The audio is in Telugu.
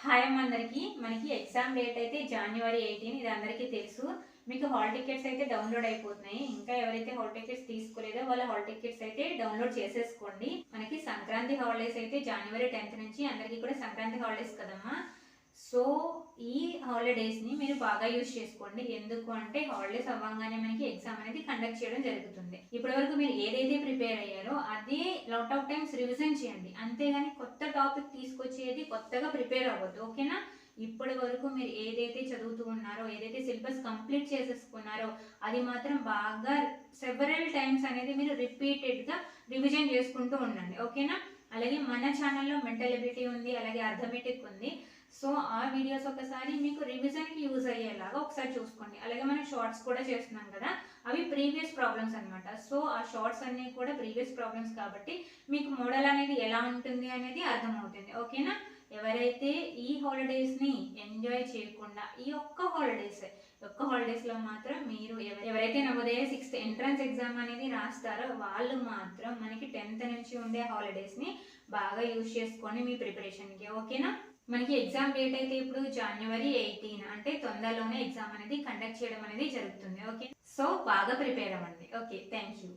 హాయ్ అందరికి మనకి ఎగ్జామ్ డేట్ అయితే జనవరి 18 ఇది అందరికీ తెలుసు. మీకు హాల్ టికెట్స్ అయితే డౌన్లోడ్ అయిపోతున్నాయి. ఇంకా ఎవరైతే హాల్ టికెట్స్ తీసుకోలేదో వాళ్ళ హాల్ టికెట్స్ అయితే డౌన్లోడ్ చేసేసుకోండి. మనకి సంక్రాంతి హాలిడేస్ అయితే జనవరి 10 నుంచి అందరికీ కూడా సంక్రాంతి హాలిడేస్ కదమ్మా. సో ఈ హాలిడేస్ని మీరు బాగా యూజ్ చేసుకోండి. ఎందుకు అంటే హాలిడేస్ అవ్వగానే మనకి ఎగ్జామ్ అనేది కండక్ట్ చేయడం జరుగుతుంది. ఇప్పటి వరకు మీరు ఏదైతే ప్రిపేర్ అయ్యారో అదే లాట్ ఆఫ్ టైమ్స్ రివిజన్ చేయండి. అంతేగాని కొత్త టాపిక్ తీసుకొచ్చేది కొత్తగా ప్రిపేర్ అవ్వద్దు, ఓకేనా? ఇప్పటి వరకు మీరు ఏదైతే చదువుతూ ఉన్నారో, ఏదైతే సిలబస్ కంప్లీట్ చేసేసుకున్నారో అది మాత్రం బాగా సెవరల్ టైమ్స్ అనేది మీరు రిపీటెడ్గా రివిజన్ చేసుకుంటూ ఉండండి, ఓకేనా? అలాగే మన ఛానల్లో మెంటల్ ఎబిలిటీ ఉంది, అలాగే అర్థమెటిక్ ఉంది. సో ఆ వీడియోస్ ఒకసారి మీకు రివిజన్కి యూజ్ అయ్యేలాగా ఒకసారి చూసుకోండి. అలాగే మనం షార్ట్స్ కూడా చేస్తున్నాం కదా, అవి ప్రీవియస్ ప్రాబ్లమ్స్ అనమాట. సో ఆ షార్ట్స్ అన్నీ కూడా ప్రీవియస్ ప్రాబ్లమ్స్ కాబట్టి మీకు మోడల్ అనేది ఎలా ఉంటుంది అనేది అర్థమవుతుంది, ఓకేనా? ఎవరైతే ఈ హాలిడేస్ని ఎంజాయ్ చేయకుండా ఈ ఒక్క హాలిడేస్లో మాత్రం మీరు ఎవరైతే నవోదయ 6th ఎంట్రన్స్ ఎగ్జామ్ అనేది రాస్తారో వాళ్ళు మాత్రం మనకి 10th నుంచి ఉండే హాలిడేస్ని బాగా యూజ్ చేసుకోండి మీ ప్రిపరేషన్కి, ఓకేనా? మనకి ఎగ్జామ్ డేట్ అయితే ఇప్పుడు జనవరి 18 అంటే తొందరలోనే ఎగ్జామ్ అనేది కండక్ట్ చేయడం అనేది జరుగుతుంది, ఓకే? సో బాగా ప్రిపేర్ అవ్వండి, ఓకే? Thank you.